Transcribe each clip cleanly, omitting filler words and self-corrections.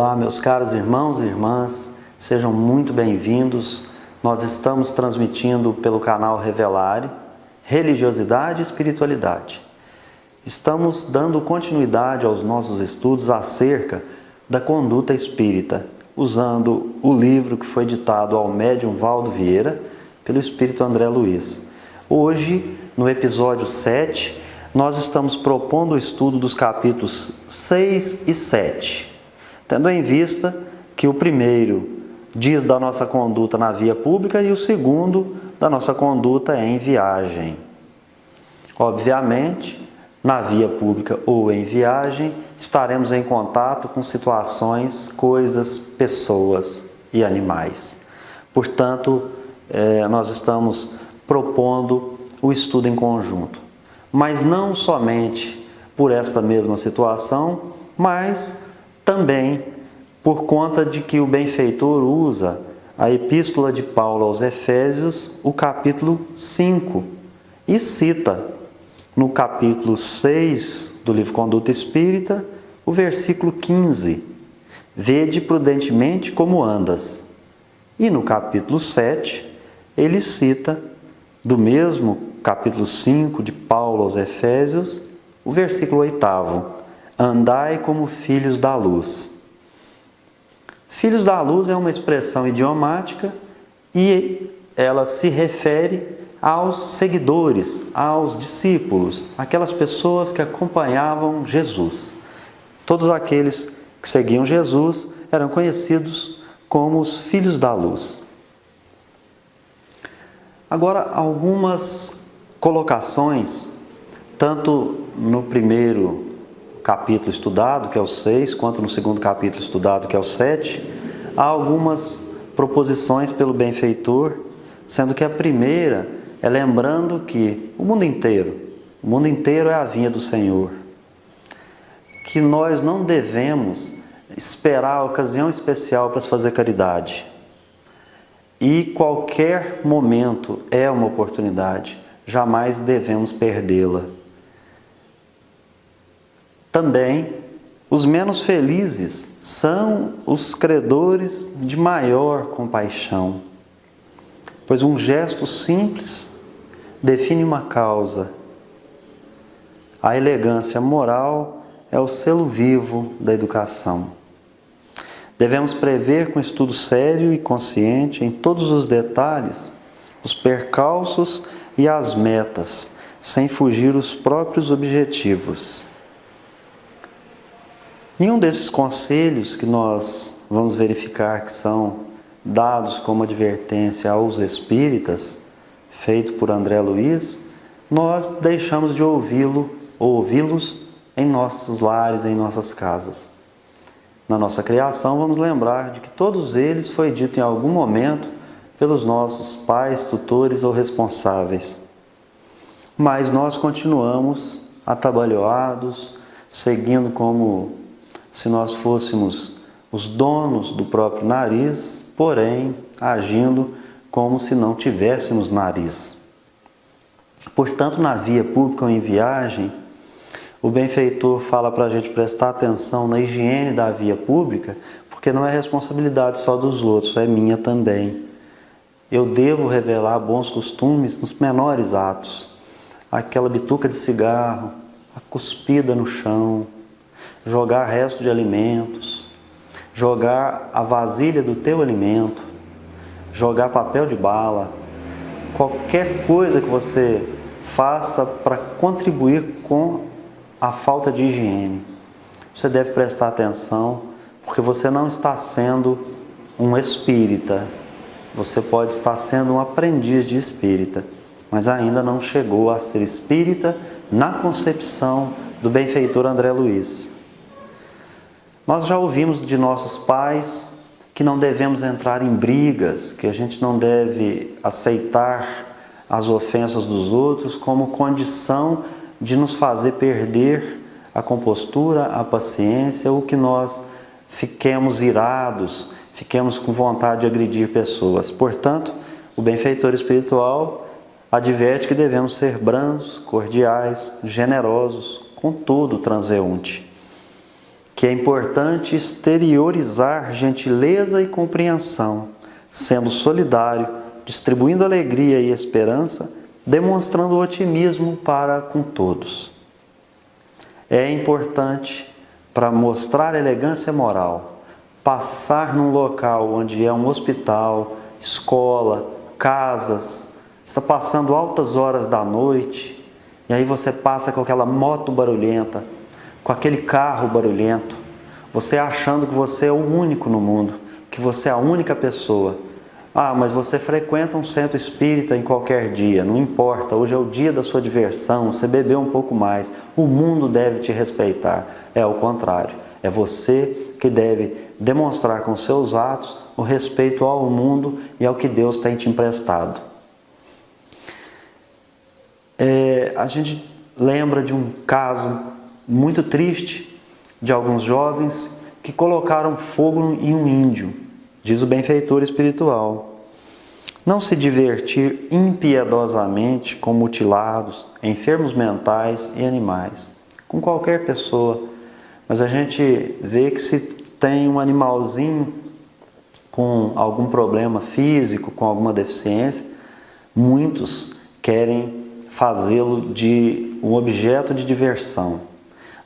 Olá, meus caros irmãos e irmãs, sejam muito bem-vindos. Nós estamos transmitindo pelo canal Revelare, Religiosidade e Espiritualidade. Estamos dando continuidade aos nossos estudos acerca da conduta espírita, usando o livro que foi ditado ao médium Valdo Vieira, pelo Espírito André Luiz. Hoje, no episódio 7, nós estamos propondo o estudo dos capítulos 6 e 7, tendo em vista que o primeiro diz da nossa conduta na via pública e o segundo da nossa conduta em viagem. Obviamente, na via pública ou em viagem, estaremos em contato com situações, coisas, pessoas e animais. Portanto, nós estamos propondo o estudo em conjunto. Mas não somente por esta mesma situação, mas também por conta de que o benfeitor usa a Epístola de Paulo aos Efésios, o capítulo 5, e cita no capítulo 6 do livro Conduta Espírita, o versículo 15, vede prudentemente como andas. E no capítulo 7, ele cita, do mesmo capítulo 5 de Paulo aos Efésios, o versículo 8, andai como filhos da luz. Filhos da luz é uma expressão idiomática e ela se refere aos seguidores, aos discípulos, aquelas pessoas que acompanhavam Jesus. Todos aqueles que seguiam Jesus eram conhecidos como os filhos da luz. Agora, algumas colocações, tanto no primeiro capítulo estudado, que é o 6, quanto no segundo capítulo estudado, que é o 7, há algumas proposições pelo benfeitor, sendo que a primeira é lembrando que o mundo inteiro é a vinha do Senhor, que nós não devemos esperar a ocasião especial para se fazer caridade. E qualquer momento é uma oportunidade, jamais devemos perdê-la. Também, os menos felizes são os credores de maior compaixão, pois um gesto simples define uma causa. A elegância moral é o selo vivo da educação. Devemos prever com estudo sério e consciente, em todos os detalhes, os percalços e as metas, sem fugir os próprios objetivos. Nenhum desses conselhos que nós vamos verificar que são dados como advertência aos espíritas, feito por André Luiz, nós deixamos de ouvi-los em nossos lares, em nossas casas. Na nossa criação, vamos lembrar de que todos eles foi dito em algum momento pelos nossos pais, tutores ou responsáveis. Mas nós continuamos atabalhoados, seguindo como se nós fôssemos os donos do próprio nariz, porém agindo como se não tivéssemos nariz. Portanto, na via pública ou em viagem, o benfeitor fala para a gente prestar atenção na higiene da via pública, porque não é responsabilidade só dos outros, é minha também. Eu devo revelar bons costumes nos menores atos. Aquela bituca de cigarro, a cuspida no chão, jogar resto de alimentos, jogar a vasilha do teu alimento, jogar papel de bala, qualquer coisa que você faça para contribuir com a falta de higiene. Você deve prestar atenção, porque você não está sendo um espírita. Você pode estar sendo um aprendiz de espírita, mas ainda não chegou a ser espírita na concepção do benfeitor André Luiz. Nós já ouvimos de nossos pais que não devemos entrar em brigas, que a gente não deve aceitar as ofensas dos outros como condição de nos fazer perder a compostura, a paciência, ou que nós fiquemos irados, fiquemos com vontade de agredir pessoas. Portanto, o benfeitor espiritual adverte que devemos ser brandos, cordiais, generosos com todo o transeunte. que é importante exteriorizar gentileza e compreensão, sendo solidário, distribuindo alegria e esperança, demonstrando otimismo para com todos. É importante, para mostrar elegância moral, passar num local onde é um hospital, escola, casas, está passando altas horas da noite, e aí você passa com aquela moto barulhenta, com aquele carro barulhento, você achando que você é o único no mundo, que você é a única pessoa. Ah, mas você frequenta um centro espírita em qualquer dia, não importa, hoje é o dia da sua diversão, você bebeu um pouco mais, o mundo deve te respeitar. É o contrário, é você que deve demonstrar com seus atos o respeito ao mundo e ao que Deus tem te emprestado. A gente lembra de um caso muito triste de alguns jovens que colocaram fogo em um índio, diz o benfeitor espiritual. Não se divertir impiedosamente com mutilados, enfermos mentais e animais, com qualquer pessoa. Mas a gente vê que se tem um animalzinho com algum problema físico, com alguma deficiência, muitos querem fazê-lo de um objeto de diversão.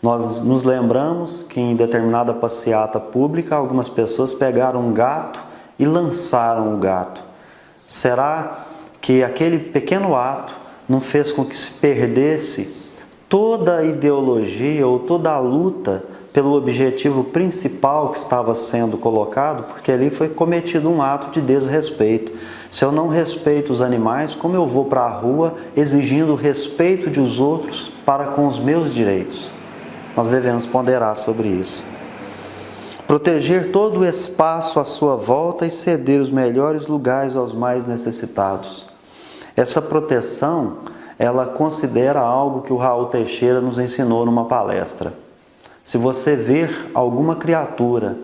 Nós nos lembramos que em determinada passeata pública, algumas pessoas pegaram um gato e lançaram o gato. Será que aquele pequeno ato não fez com que se perdesse toda a ideologia ou toda a luta pelo objetivo principal que estava sendo colocado? Porque ali foi cometido um ato de desrespeito. Se eu não respeito os animais, como eu vou para a rua exigindo o respeito dos outros para com os meus direitos? Nós devemos ponderar sobre isso. Proteger todo o espaço à sua volta e ceder os melhores lugares aos mais necessitados. Essa proteção, ela considera algo que o Raul Teixeira nos ensinou numa palestra. Se você ver alguma criatura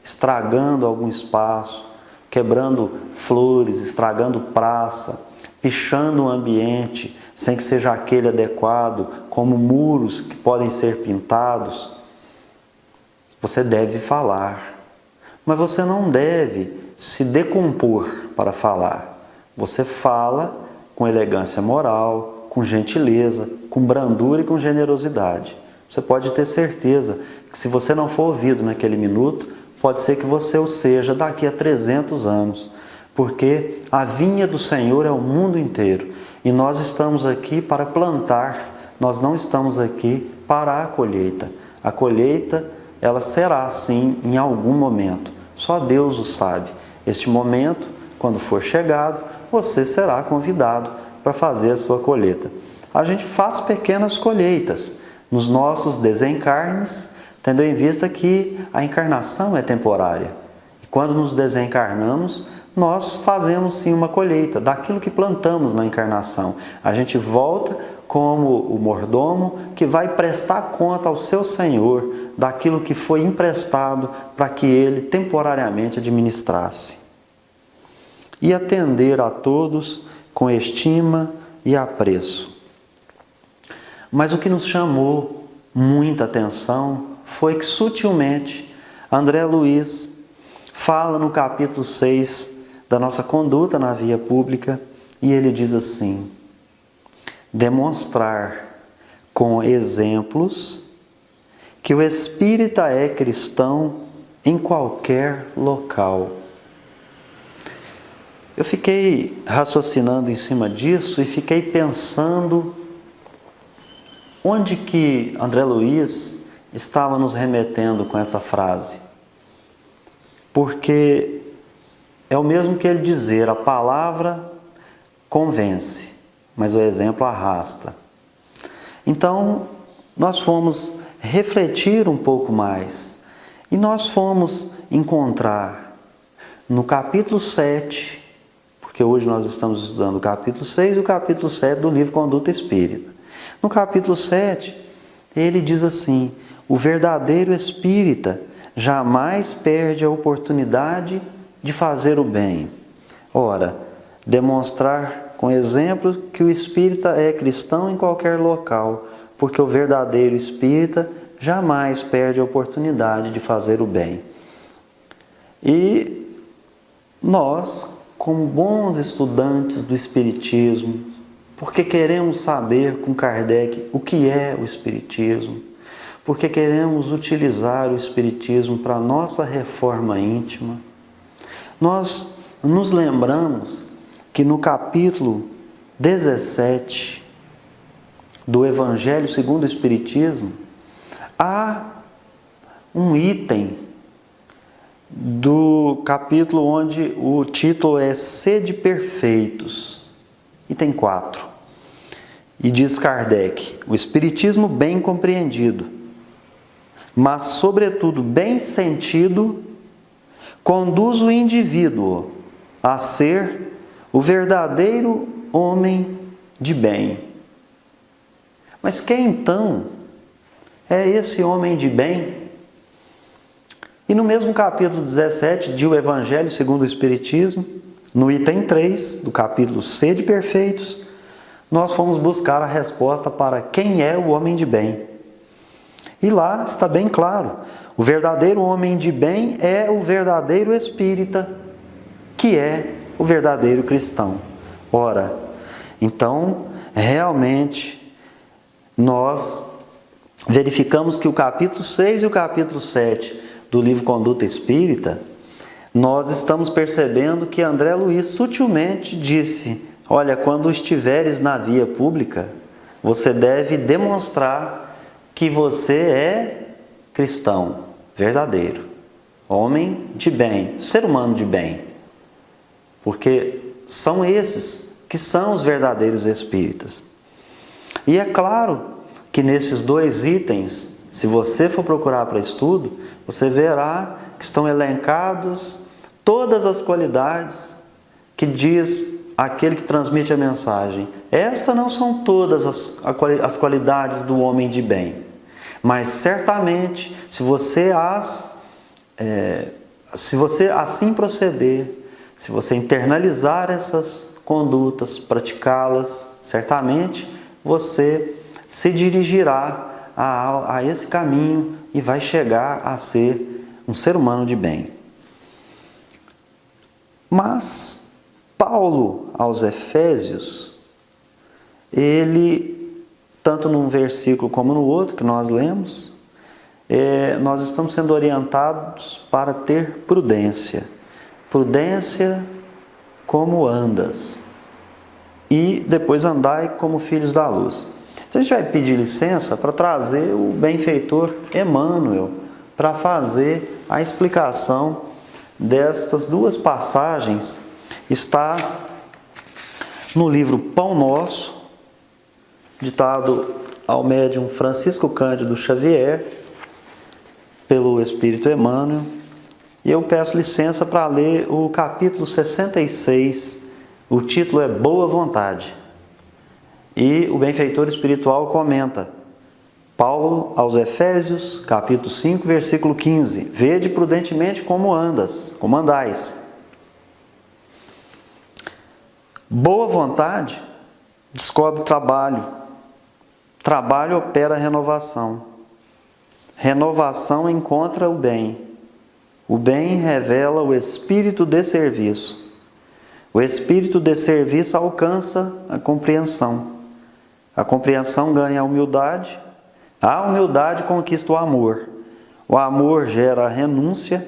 estragando algum espaço, quebrando flores, estragando praça, pichando o ambiente sem que seja aquele adequado, como muros que podem ser pintados, você deve falar. Mas você não deve se decompor para falar. Você fala com elegância moral, com gentileza, com brandura e com generosidade. Você pode ter certeza que se você não for ouvido naquele minuto, pode ser que você o seja daqui a 300 anos. Porque a vinha do Senhor é o mundo inteiro. E nós estamos aqui para plantar, nós não estamos aqui para a colheita. A colheita, ela será assim em algum momento. Só Deus o sabe. Este momento, quando for chegado, você será convidado para fazer a sua colheita. A gente faz pequenas colheitas nos nossos desencarnes, tendo em vista que a encarnação é temporária. E quando nos desencarnamos, nós fazemos sim uma colheita daquilo que plantamos na encarnação. A gente volta como o mordomo que vai prestar conta ao seu Senhor daquilo que foi emprestado para que ele temporariamente administrasse. E atender a todos com estima e apreço. Mas o que nos chamou muita atenção foi que sutilmente André Luiz fala no capítulo 6 da nossa conduta na via pública e ele diz assim: demonstrar com exemplos que o espírita é cristão em qualquer local. Eu fiquei raciocinando em cima disso e fiquei pensando onde que André Luiz estava nos remetendo com essa frase. Porque é o mesmo que ele dizer, a palavra convence, mas o exemplo arrasta. Então, nós fomos refletir um pouco mais e nós fomos encontrar no capítulo 7, porque hoje nós estamos estudando o capítulo 6 e o capítulo 7 do livro Conduta Espírita. No capítulo 7, ele diz assim: o verdadeiro espírita jamais perde a oportunidade de fazer o bem. Ora, demonstrar com exemplos que o espírita é cristão em qualquer local, porque o verdadeiro espírita jamais perde a oportunidade de fazer o bem. E nós, como bons estudantes do Espiritismo, porque queremos saber com Kardec o que é o Espiritismo, porque queremos utilizar o Espiritismo para a nossa reforma íntima, nós nos lembramos que no capítulo 17 do Evangelho segundo o Espiritismo, há um item do capítulo onde o título é Sede Perfeitos, item 4. E diz Kardec: o Espiritismo bem compreendido, mas sobretudo bem sentido, conduz o indivíduo a ser o verdadeiro homem de bem. Mas quem então é esse homem de bem? E no mesmo capítulo 17 de O Evangelho segundo o Espiritismo, no item 3 do capítulo Sede Perfeitos, nós fomos buscar a resposta para quem é o homem de bem. E lá está bem claro: o verdadeiro homem de bem é o verdadeiro espírita, que é o verdadeiro cristão. Ora, então, realmente, nós verificamos que o capítulo 6 e o capítulo 7 do livro Conduta Espírita, nós estamos percebendo que André Luiz sutilmente disse: olha, quando estiveres na via pública, você deve demonstrar que você é cristão verdadeiro, homem de bem, ser humano de bem, porque são esses que são os verdadeiros espíritas. E é claro que nesses dois itens, se você for procurar para estudo, você verá que estão elencados todas as qualidades que diz aquele que transmite a mensagem. Estas não são todas as qualidades do homem de bem, mas certamente, se você assim proceder, se você internalizar essas condutas, praticá-las, certamente você se dirigirá a esse caminho e vai chegar a ser um ser humano de bem. Mas Paulo aos Efésios, ele, tanto num versículo como no outro que nós lemos, nós estamos sendo orientados para ter prudência. Prudência como andas. E depois andai como filhos da luz. Então a gente vai pedir licença para trazer o benfeitor Emmanuel para fazer a explicação destas duas passagens. Está no livro Pão Nosso, ditado ao médium Francisco Cândido Xavier, pelo Espírito Emmanuel, e eu peço licença para ler o capítulo 66, o título é Boa Vontade, e o benfeitor espiritual comenta: Paulo aos Efésios, capítulo 5, versículo 15, vede prudentemente como andas, como andais. Boa vontade descobre trabalho, trabalho opera renovação, renovação encontra o bem revela o espírito de serviço, o espírito de serviço alcança a compreensão ganha a humildade conquista o amor gera a renúncia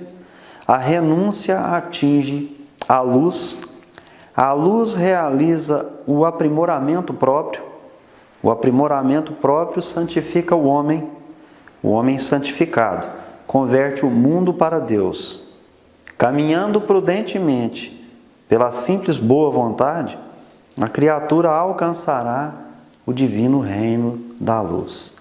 atinge a luz realiza o aprimoramento próprio santifica o homem santificado converte o mundo para Deus. Caminhando prudentemente pela simples boa vontade, a criatura alcançará o divino reino da luz.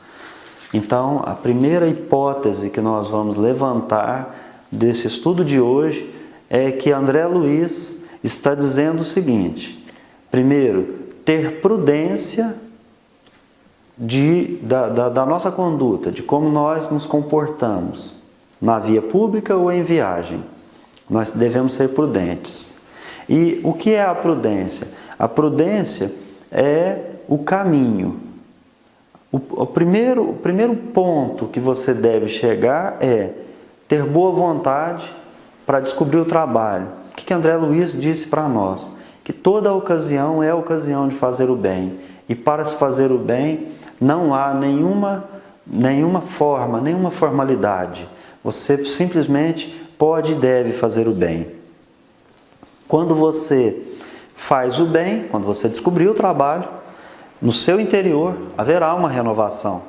Então, a primeira hipótese que nós vamos levantar desse estudo de hoje é que André Luiz está dizendo o seguinte: primeiro, ter prudência da nossa conduta, de como nós nos comportamos na via pública ou em viagem. Nós devemos ser prudentes. E o que é a prudência? A prudência é o caminho, O primeiro ponto que você deve chegar é ter boa vontade para descobrir o trabalho. O que André Luiz disse para nós? Que toda ocasião é a ocasião de fazer o bem. E para se fazer o bem, não há nenhuma formalidade. Você simplesmente pode e deve fazer o bem. Quando você faz o bem, quando você descobrir o trabalho, no seu interior haverá uma renovação.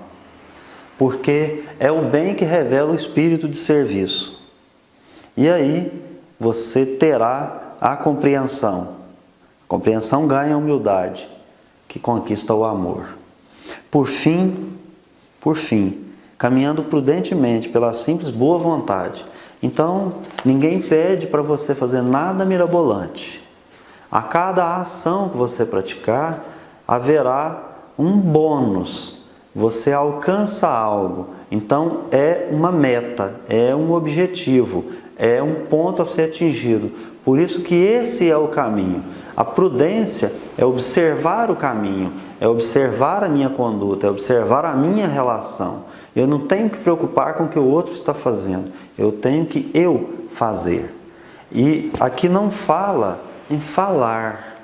Porque é o bem que revela o espírito de serviço. E aí você terá a compreensão. A compreensão ganha a humildade, que conquista o amor. Por fim, caminhando prudentemente pela simples boa vontade. Então, ninguém pede para você fazer nada mirabolante. A cada ação que você praticar, haverá um bônus. Você alcança algo. Então, é uma meta, é um objetivo, é um ponto a ser atingido. Por isso que esse é o caminho. A prudência é observar o caminho, é observar a minha conduta, é observar a minha relação. Eu não tenho que preocupar com o que o outro está fazendo, eu tenho que eu fazer. E aqui não fala em falar,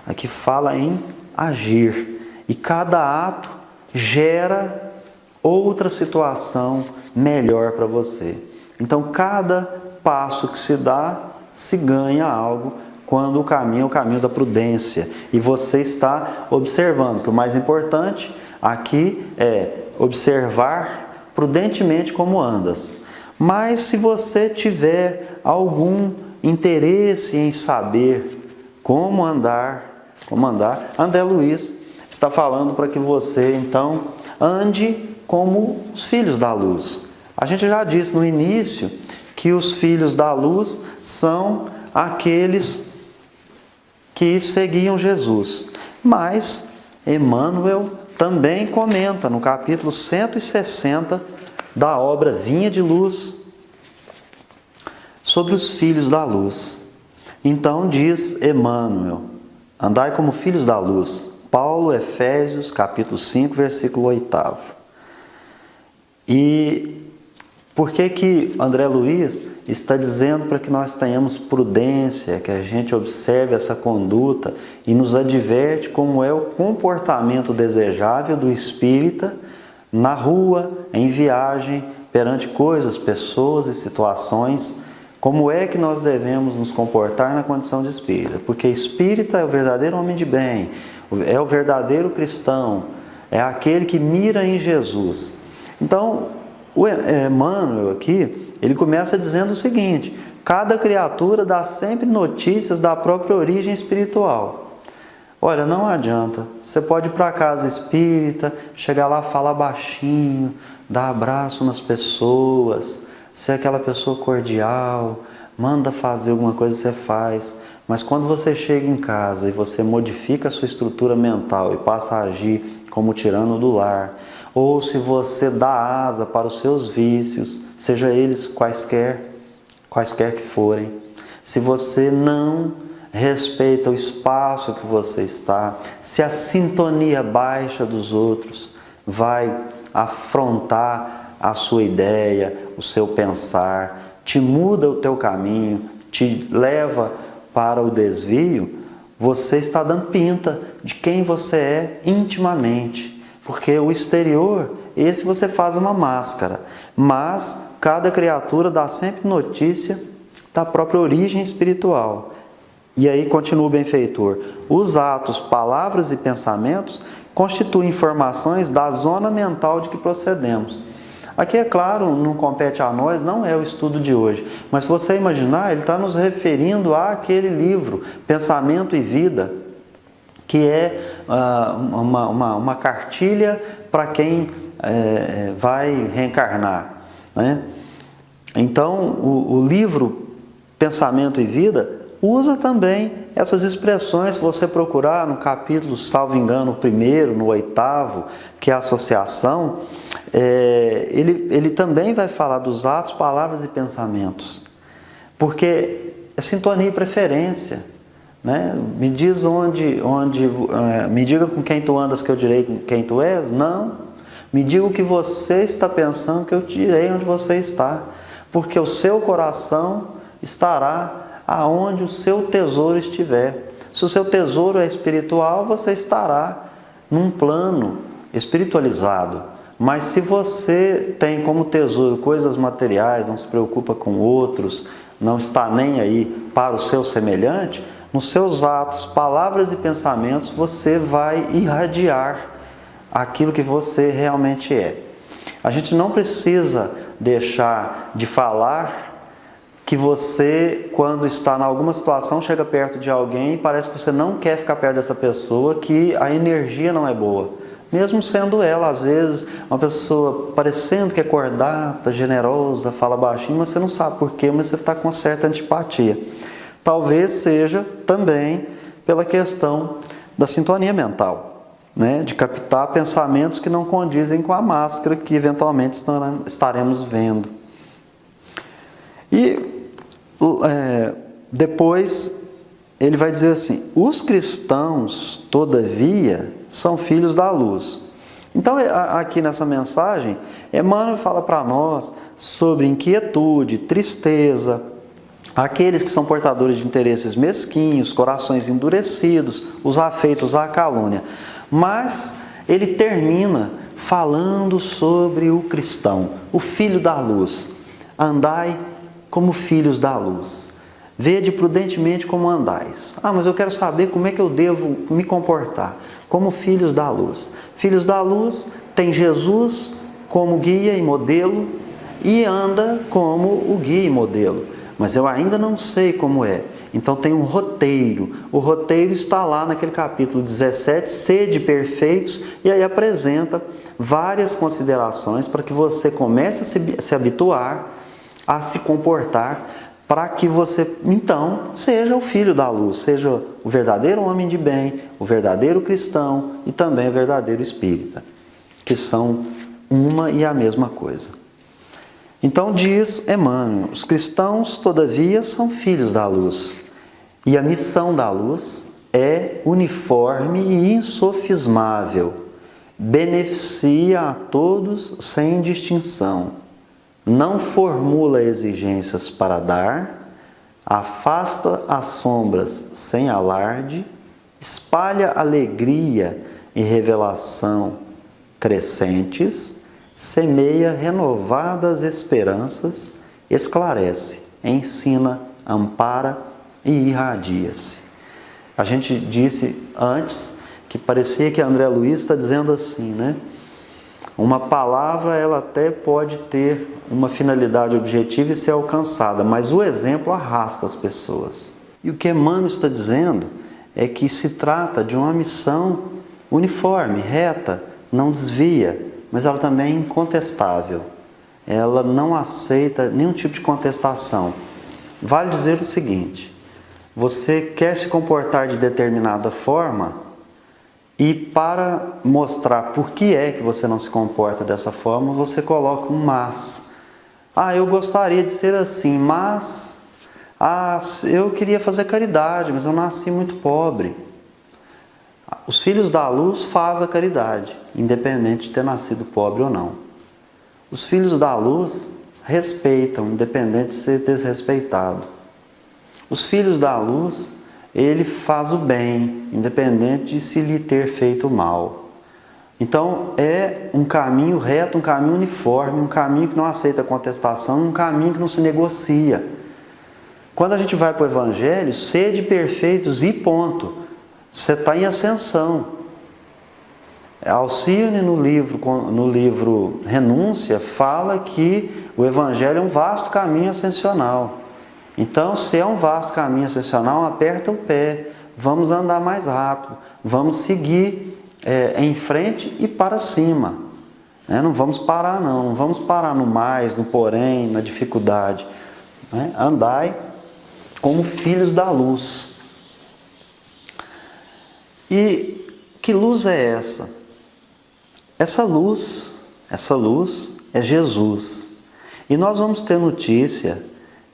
aqui fala em agir. E cada ato gera outra situação melhor para você. Então, cada passo que se dá, se ganha algo quando o caminho é o caminho da prudência. E você está observando que o mais importante aqui é observar prudentemente como andas. Mas se você tiver algum interesse em saber como andar, André Luiz está falando para que você então ande como os filhos da luz. A gente já disse no início que os filhos da luz são aqueles que seguiam Jesus. Mas Emmanuel também comenta no capítulo 160 da obra Vinha de Luz sobre os filhos da luz. Então diz Emmanuel: andai como filhos da luz. Paulo, Efésios, capítulo 5, versículo 8. E por que André Luiz está dizendo para que nós tenhamos prudência, que a gente observe essa conduta e nos adverte como é o comportamento desejável do espírita na rua, em viagem, perante coisas, pessoas e situações, como é que nós devemos nos comportar na condição de espírita? Porque espírita é o verdadeiro homem de bem, é o verdadeiro cristão, é aquele que mira em Jesus. Então, o Emmanuel aqui, ele começa dizendo o seguinte: cada criatura dá sempre notícias da própria origem espiritual. Olha, não adianta, você pode ir para a casa espírita, chegar lá, falar baixinho, dar abraço nas pessoas, ser aquela pessoa cordial, manda fazer alguma coisa, você faz. Mas quando você chega em casa e você modifica a sua estrutura mental e passa a agir como tirano do lar, ou se você dá asa para os seus vícios, seja eles quaisquer que forem, se você não respeita o espaço que você está, se a sintonia baixa dos outros vai afrontar a sua ideia, o seu pensar, te muda o teu caminho, te leva para o desvio, você está dando pinta de quem você é intimamente. Porque o exterior, esse você faz uma máscara. Mas cada criatura dá sempre notícia da própria origem espiritual. E aí continua o benfeitor: os atos, palavras e pensamentos constituem informações da zona mental de que procedemos. Aqui, é claro, não compete a nós, não é o estudo de hoje. Mas se você imaginar, ele está nos referindo àquele livro, Pensamento e Vida, que é uma cartilha para quem vai reencarnar, né? Então, o livro Pensamento e Vida usa também essas expressões. Se você procurar no capítulo, salvo engano, o primeiro, no 8º, que é a associação, ele também vai falar dos atos, palavras e pensamentos. Porque é sintonia e preferência. Né? Me diz me diga com quem tu andas que eu direi com quem tu és? Não. Me diga o que você está pensando que eu te direi onde você está. Porque o seu coração estará aonde o seu tesouro estiver. Se o seu tesouro é espiritual, você estará num plano espiritualizado. Mas se você tem como tesouro coisas materiais, não se preocupa com outros, não está nem aí para o seu semelhante, nos seus atos, palavras e pensamentos, você vai irradiar aquilo que você realmente é. A gente não precisa deixar de falar que você, quando está em alguma situação, chega perto de alguém e parece que você não quer ficar perto dessa pessoa, que a energia não é boa. Mesmo sendo ela, às vezes, uma pessoa parecendo que é cordata, generosa, fala baixinho, mas você não sabe por quê, mas você está com uma certa antipatia. Talvez seja também pela questão da sintonia mental, né? De captar pensamentos que não condizem com a máscara que eventualmente estaremos vendo. E depois ele vai dizer assim: os cristãos, todavia, são filhos da luz. Então, aqui nessa mensagem, Emmanuel fala para nós sobre inquietude, tristeza, aqueles que são portadores de interesses mesquinhos, corações endurecidos, os afeitos à calúnia. Mas ele termina falando sobre o cristão, o filho da luz. Andai como filhos da luz. Vede prudentemente como andais. Mas eu quero saber como é que eu devo me comportar. Como filhos da luz. Filhos da luz tem Jesus como guia e modelo e anda como o guia e modelo. Mas eu ainda não sei como é. Então tem um roteiro. O roteiro está lá naquele capítulo 17, sede perfeitos, e aí apresenta várias considerações para que você comece a se habituar a se comportar, para que você, então, seja o filho da luz, seja o verdadeiro homem de bem, o verdadeiro cristão e também o verdadeiro espírita, que são uma e a mesma coisa. Então diz Emmanuel: os cristãos, todavia, são filhos da luz, e a missão da luz é uniforme e insofismável, beneficia a todos sem distinção, não formula exigências para dar, afasta as sombras sem alarde, espalha alegria e revelação crescentes, semeia renovadas esperanças, esclarece, ensina, ampara e irradia-se. A gente disse antes que parecia que André Luiz está dizendo assim, né? Uma palavra, ela até pode ter uma finalidade objetiva e ser alcançada, mas o exemplo arrasta as pessoas. E o que Emmanuel está dizendo é que se trata de uma missão uniforme, reta, não desvia, mas ela também é incontestável. Ela não aceita nenhum tipo de contestação. Vale dizer o seguinte: você quer se comportar de determinada forma, e para mostrar por que é que você não se comporta dessa forma, você coloca um mas. Eu gostaria de ser assim, mas eu queria fazer caridade, mas eu nasci muito pobre. Os filhos da luz fazem a caridade, independente de ter nascido pobre ou não. Os filhos da luz respeitam, independente de ser desrespeitado. Os filhos da luz, ele faz o bem, independente de se lhe ter feito mal. Então, é um caminho reto, um caminho uniforme, um caminho que não aceita contestação, um caminho que não se negocia. Quando a gente vai para o Evangelho, sede perfeitos e ponto. Você está em ascensão. Alcione, no livro Renúncia, fala que o Evangelho é um vasto caminho ascensional. Então, se é um vasto caminho ascensional, aperta o pé, vamos andar mais rápido, vamos seguir em frente e para cima. Não vamos parar não vamos parar no mais, no porém, na dificuldade. Andai como filhos da luz. E que luz é essa? Essa luz é Jesus. E nós vamos ter notícia,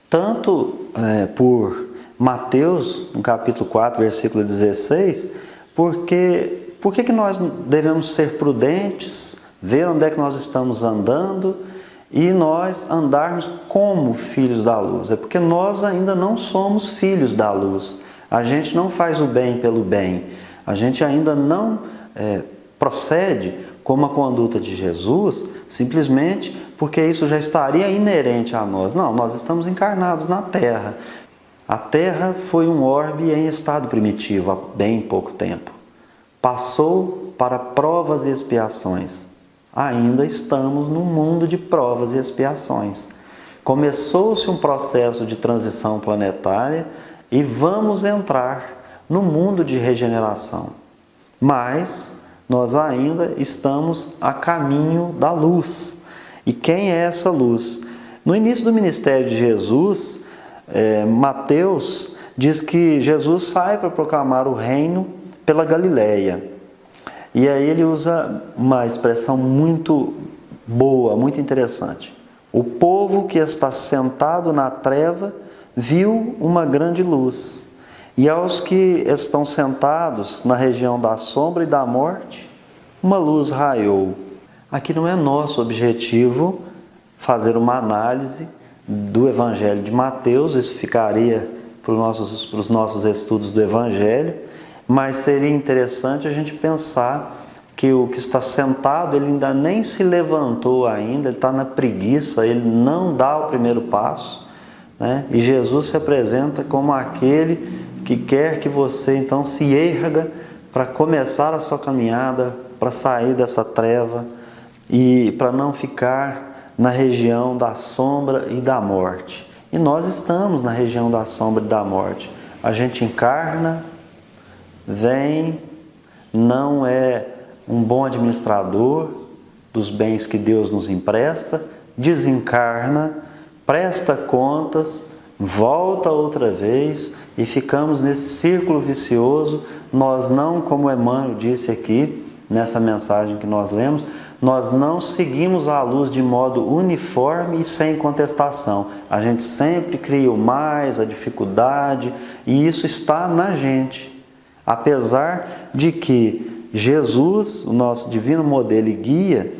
tanto por Mateus, no capítulo 4, versículo 16, por que nós devemos ser prudentes, ver onde é que nós estamos andando e nós andarmos como filhos da luz? É porque nós ainda não somos filhos da luz. A gente não faz o bem pelo bem. A gente ainda não procede como a conduta de Jesus, simplesmente porque isso já estaria inerente a nós. Não, nós estamos encarnados na Terra. A Terra foi um orbe em estado primitivo há bem pouco tempo. Passou para provas e expiações. Ainda estamos no mundo de provas e expiações. Começou-se um processo de transição planetária e vamos entrar no mundo de regeneração. Mas nós ainda estamos a caminho da luz. E quem é essa luz? No início do ministério de Jesus, Mateus diz que Jesus sai para proclamar o reino pela Galileia. E aí ele usa uma expressão muito boa, muito interessante. O povo que está sentado na treva viu uma grande luz. E aos que estão sentados na região da sombra e da morte, uma luz raiou. Aqui não é nosso objetivo fazer uma análise do Evangelho de Mateus, isso ficaria para os nossos estudos do Evangelho, mas seria interessante a gente pensar que o que está sentado, ele ainda nem se levantou ainda, ele está na preguiça, ele não dá o primeiro passo, né? E Jesus se apresenta como aquele que quer que você então se erga para começar a sua caminhada, para sair dessa treva e para não ficar na região da sombra e da morte. E nós estamos na região da sombra e da morte. A gente encarna, vem, não é um bom administrador dos bens que Deus nos empresta, desencarna, presta contas, volta outra vez e ficamos nesse círculo vicioso. Nós não, como Emmanuel disse aqui, nessa mensagem que nós lemos, nós não seguimos a luz de modo uniforme e sem contestação. A gente sempre cria o mais, a dificuldade, e isso está na gente. Apesar de que Jesus, o nosso divino modelo e guia,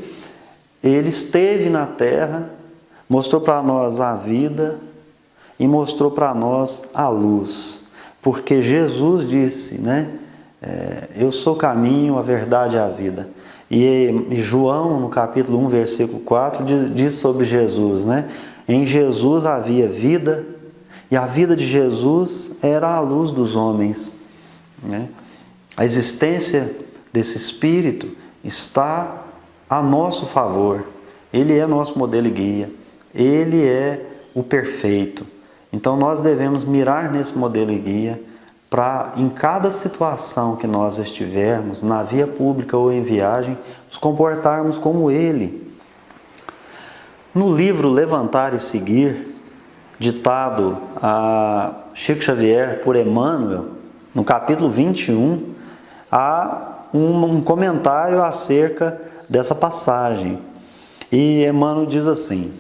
ele esteve na Terra, mostrou para nós a vida e mostrou para nós a luz. Porque Jesus disse, né? Eu sou o caminho, a verdade e a vida. E João, no capítulo 1, versículo 4, diz sobre Jesus, né? Em Jesus havia vida, e a vida de Jesus era a luz dos homens, né? A existência desse Espírito está a nosso favor. Ele é nosso modelo e guia. Ele é o perfeito. Então nós devemos mirar nesse modelo e guia para, em cada situação que nós estivermos, na via pública ou em viagem, nos comportarmos como Ele. No livro Levantar e Seguir, ditado a Chico Xavier por Emmanuel, no capítulo 21, há um comentário acerca dessa passagem. E Emmanuel diz assim: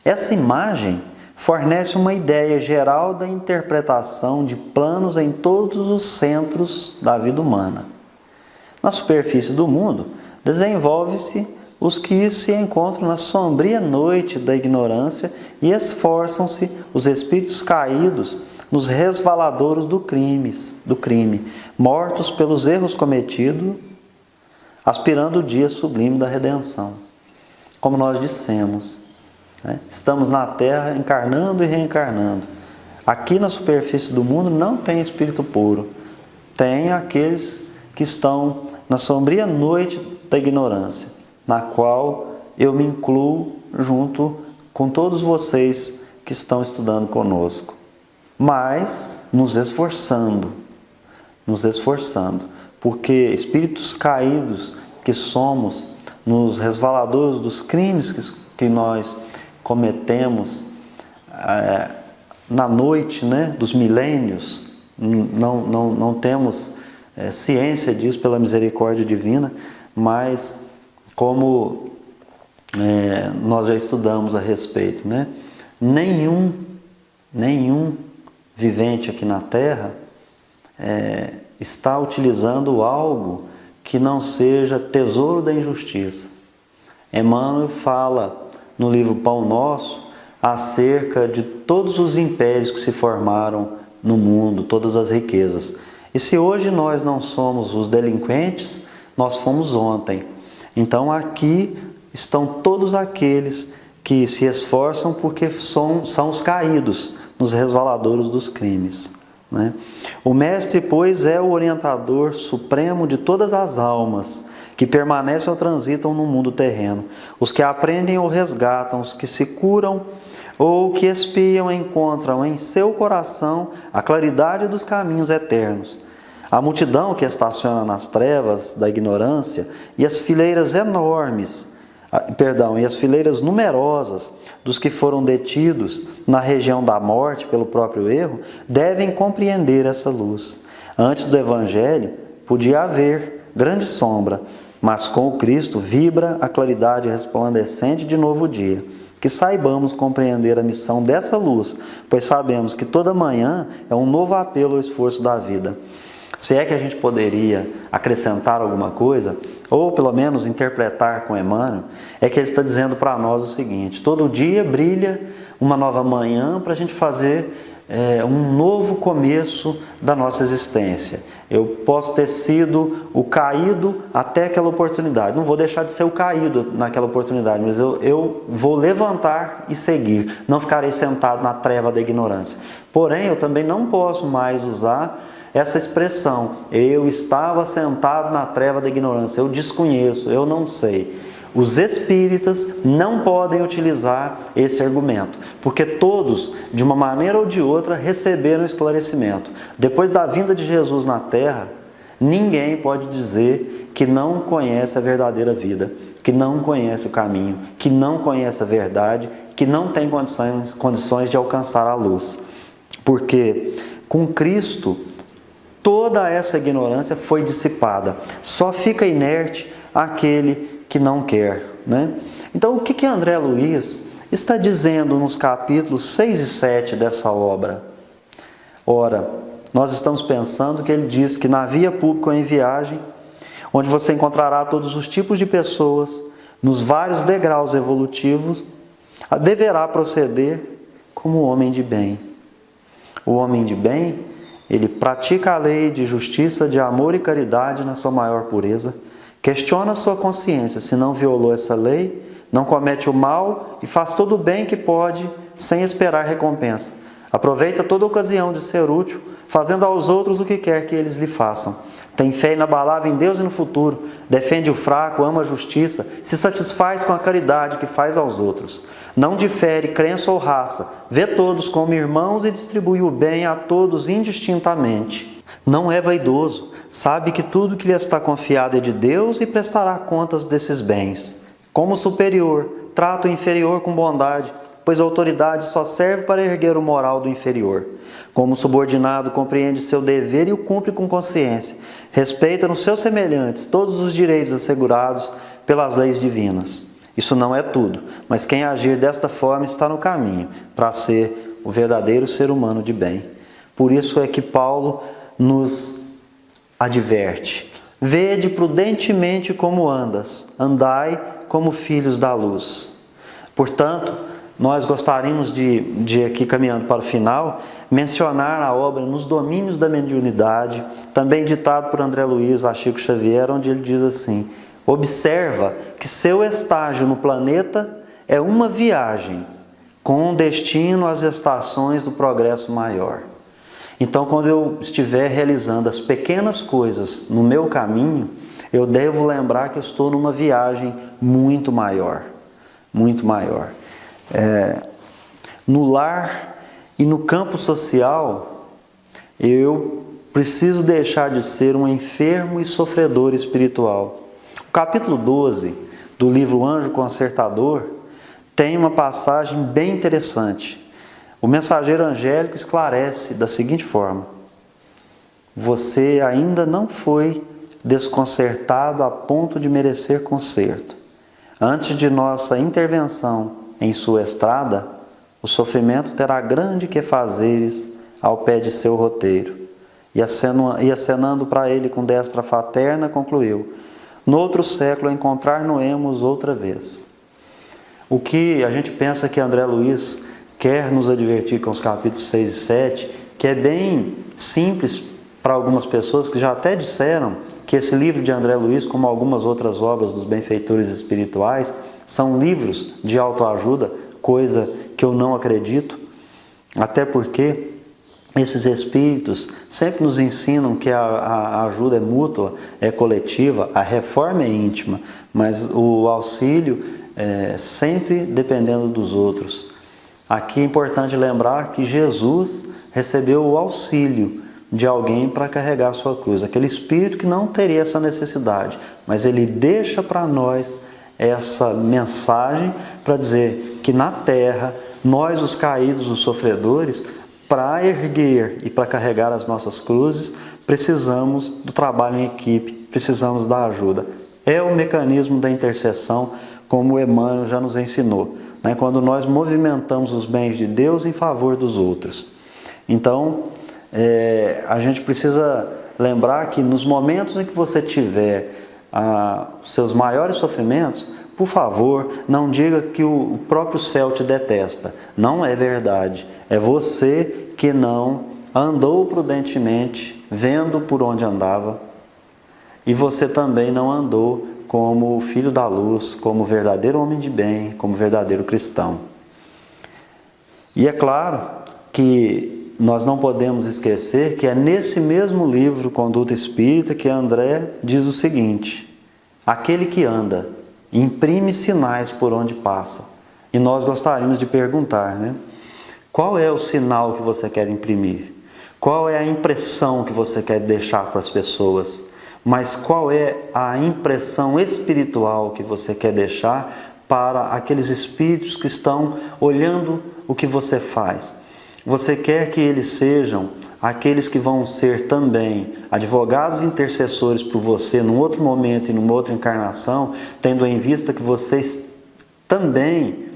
essa imagem fornece uma ideia geral da interpretação de planos em todos os centros da vida humana. Na superfície do mundo, desenvolve-se os que se encontram na sombria noite da ignorância e esforçam-se os espíritos caídos nos resvaladouros do crime, mortos pelos erros cometidos, aspirando o dia sublime da redenção. Como nós dissemos, né? Estamos na Terra encarnando e reencarnando. Aqui na superfície do mundo não tem espírito puro. Tem aqueles que estão na sombria noite da ignorância, na qual eu me incluo junto com todos vocês que estão estudando conosco. Mas nos esforçando, porque espíritos caídos que somos, nos resvaladouros dos crimes que nós cometemos na noite, né, dos milênios, não temos ciência disso pela misericórdia divina, mas como nós já estudamos a respeito, né, nenhum vivente aqui na Terra está utilizando algo que não seja tesouro da injustiça. Emmanuel fala no livro Pão Nosso acerca de todos os impérios que se formaram no mundo, todas as riquezas. E se hoje nós não somos os delinquentes, nós fomos ontem. Então aqui estão todos aqueles que se esforçam porque são os caídos, nos resvaladouros dos crimes, né? O Mestre, pois, é o orientador supremo de todas as almas que permanecem ou transitam no mundo terreno, os que aprendem ou resgatam, os que se curam ou que espiam encontram em seu coração a claridade dos caminhos eternos. A multidão que estaciona nas trevas da ignorância e as fileiras e as fileiras numerosas dos que foram detidos na região da morte pelo próprio erro, devem compreender essa luz. Antes do Evangelho, podia haver grande sombra, mas com o Cristo vibra a claridade resplandecente de novo dia. Que saibamos compreender a missão dessa luz, pois sabemos que toda manhã é um novo apelo ao esforço da vida. Se é que a gente poderia acrescentar alguma coisa, ou pelo menos interpretar com Emmanuel, é que ele está dizendo para nós o seguinte: todo dia brilha uma nova manhã para a gente fazer um novo começo da nossa existência. Eu posso ter sido o caído até aquela oportunidade, não vou deixar de ser o caído naquela oportunidade, mas eu vou levantar e seguir, não ficarei sentado na treva da ignorância. Porém, eu também não posso mais usar essa expressão: eu estava sentado na treva da ignorância, eu desconheço, eu não sei. Os espíritas não podem utilizar esse argumento, porque todos, de uma maneira ou de outra, receberam esclarecimento. Depois da vinda de Jesus na Terra, ninguém pode dizer que não conhece a verdadeira vida, que não conhece o caminho, que não conhece a verdade, que não tem condições de alcançar a luz. Porque com Cristo, toda essa ignorância foi dissipada. Só fica inerte aquele que não quer, né? Então, o que André Luiz está dizendo nos capítulos 6 e 7 dessa obra? Ora, nós estamos pensando que ele diz que na via pública ou em viagem, onde você encontrará todos os tipos de pessoas, nos vários degraus evolutivos, deverá proceder como homem de bem. O homem de bem, ele pratica a lei de justiça, de amor e caridade na sua maior pureza, questiona a sua consciência se não violou essa lei, não comete o mal e faz todo o bem que pode sem esperar recompensa. Aproveita toda ocasião de ser útil, fazendo aos outros o que quer que eles lhe façam. Tem fé inabalável em Deus e no futuro, defende o fraco, ama a justiça, se satisfaz com a caridade que faz aos outros. Não difere crença ou raça, vê todos como irmãos e distribui o bem a todos indistintamente. Não é vaidoso, sabe que tudo que lhe está confiado é de Deus e prestará contas desses bens. Como superior, trata o inferior com bondade, pois a autoridade só serve para erguer o moral do inferior. Como subordinado, compreende seu dever e o cumpre com consciência. Respeita nos seus semelhantes todos os direitos assegurados pelas leis divinas. Isso não é tudo, mas quem agir desta forma está no caminho para ser o verdadeiro ser humano de bem. Por isso é que Paulo nos adverte: vede prudentemente como andas, andai como filhos da luz. Portanto, nós gostaríamos de aqui, caminhando para o final, mencionar a obra Nos Domínios da Mediunidade, também ditado por André Luiz a Chico Xavier, onde ele diz assim: observa que seu estágio no planeta é uma viagem, com destino às estações do progresso maior. Então, quando eu estiver realizando as pequenas coisas no meu caminho, eu devo lembrar que eu estou numa viagem muito maior, muito maior. No lar e no campo social, eu preciso deixar de ser um enfermo e sofredor espiritual. O capítulo 12 do livro Anjo Consertador tem uma passagem bem interessante. O mensageiro angélico esclarece da seguinte forma: você ainda não foi desconcertado a ponto de merecer conserto. Antes de nossa intervenção em sua estrada, o sofrimento terá grande que fazeres ao pé de seu roteiro. E acenando para ele com destra fraterna, concluiu: noutro século encontrar-nos-emos outra vez. O que a gente pensa que André Luiz quer nos advertir com os capítulos 6 e 7, que é bem simples para algumas pessoas que já até disseram que esse livro de André Luiz, como algumas outras obras dos benfeitores espirituais, são livros de autoajuda, coisa que eu não acredito, até porque esses espíritos sempre nos ensinam que a ajuda é mútua, é coletiva, a reforma é íntima, mas o auxílio é sempre dependendo dos outros. Aqui é importante lembrar que Jesus recebeu o auxílio de alguém para carregar a sua cruz, aquele espírito que não teria essa necessidade, mas ele deixa para nós essa mensagem para dizer que na terra, nós os caídos, os sofredores, para erguer e para carregar as nossas cruzes, precisamos do trabalho em equipe, precisamos da ajuda. É o mecanismo da intercessão, como o Emmanuel já nos ensinou, né? Quando nós movimentamos os bens de Deus em favor dos outros. Então, a gente precisa lembrar que nos momentos em que você tiver os seus maiores sofrimentos, por favor, não diga que o próprio céu te detesta. Não é verdade. É você que não andou prudentemente, vendo por onde andava. E você também não andou como filho da luz, como verdadeiro homem de bem, como verdadeiro cristão. E é claro que nós não podemos esquecer que é nesse mesmo livro, Conduta Espírita, que André diz o seguinte: aquele que anda imprime sinais por onde passa. E nós gostaríamos de perguntar, né? Qual é o sinal que você quer imprimir? Qual é a impressão que você quer deixar para as pessoas? Mas qual é a impressão espiritual que você quer deixar para aqueles espíritos que estão olhando o que você faz? Você quer que eles sejam aqueles que vão ser também advogados e intercessores por você num outro momento e numa outra encarnação, tendo em vista que você também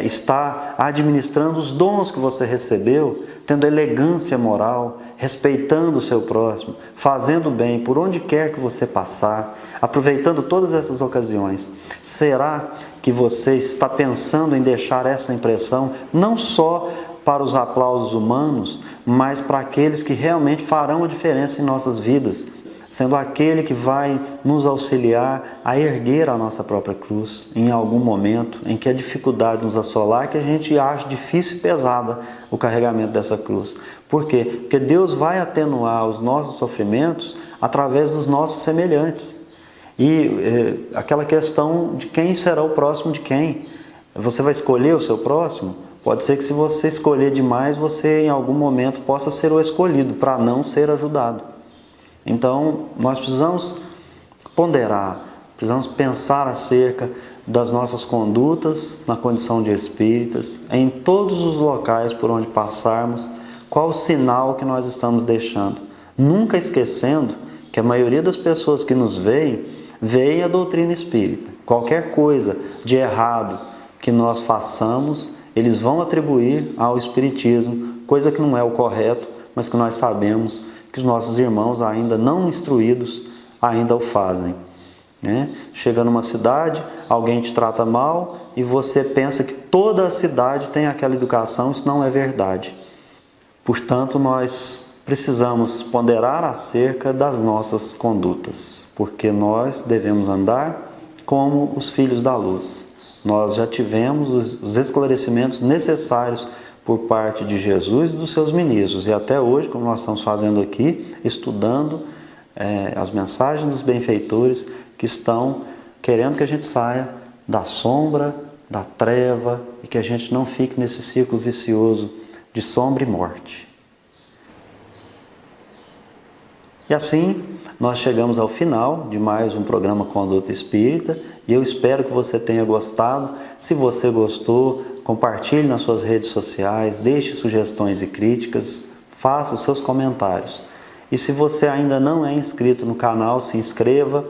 está administrando os dons que você recebeu, tendo elegância moral, respeitando o seu próximo, fazendo bem por onde quer que você passar, aproveitando todas essas ocasiões. Será que você está pensando em deixar essa impressão não só para os aplausos humanos, mas para aqueles que realmente farão a diferença em nossas vidas, sendo aquele que vai nos auxiliar a erguer a nossa própria cruz em algum momento em que a dificuldade nos assolar, que a gente acha difícil e pesada o carregamento dessa cruz. Por quê? Porque Deus vai atenuar os nossos sofrimentos através dos nossos semelhantes. E aquela questão de quem será o próximo de quem. Você vai escolher o seu próximo? Pode ser que se você escolher demais, você em algum momento possa ser o escolhido para não ser ajudado. Então, nós precisamos ponderar, precisamos pensar acerca das nossas condutas na condição de espíritas, em todos os locais por onde passarmos, qual o sinal que nós estamos deixando. Nunca esquecendo que a maioria das pessoas que nos veem a doutrina espírita. Qualquer coisa de errado que nós façamos, eles vão atribuir ao espiritismo, coisa que não é o correto, mas que nós sabemos que os nossos irmãos ainda não instruídos ainda o fazem. Chega numa cidade, alguém te trata mal e você pensa que toda a cidade tem aquela educação, isso não é verdade. Portanto, nós precisamos ponderar acerca das nossas condutas, porque nós devemos andar como os filhos da luz. Nós já tivemos os esclarecimentos necessários por parte de Jesus e dos seus ministros. E até hoje, como nós estamos fazendo aqui, estudando as mensagens dos benfeitores que estão querendo que a gente saia da sombra, da treva e que a gente não fique nesse círculo vicioso de sombra e morte. E assim, nós chegamos ao final de mais um programa Conduta Espírita e eu espero que você tenha gostado. Se você gostou, compartilhe nas suas redes sociais, deixe sugestões e críticas, faça os seus comentários. E se você ainda não é inscrito no canal, se inscreva,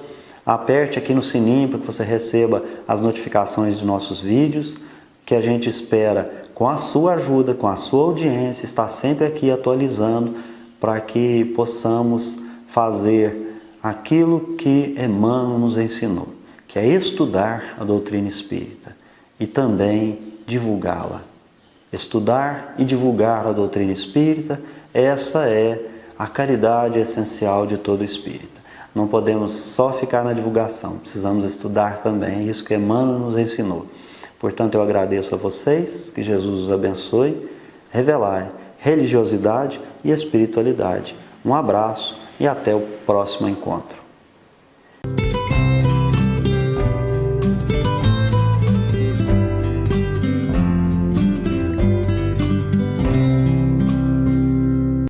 aperte aqui no sininho para que você receba as notificações de nossos vídeos, que a gente espera com a sua ajuda, com a sua audiência, está sempre aqui atualizando para que possamos fazer aquilo que Emmanuel nos ensinou, que é estudar a doutrina espírita e também divulgá-la. Estudar e divulgar a doutrina espírita, essa é a caridade essencial de todo espírita. Não podemos só ficar na divulgação, precisamos estudar também, isso que Emmanuel nos ensinou. Portanto, eu agradeço a vocês, que Jesus os abençoe, revelarem religiosidade e espiritualidade. Um abraço e até o próximo encontro.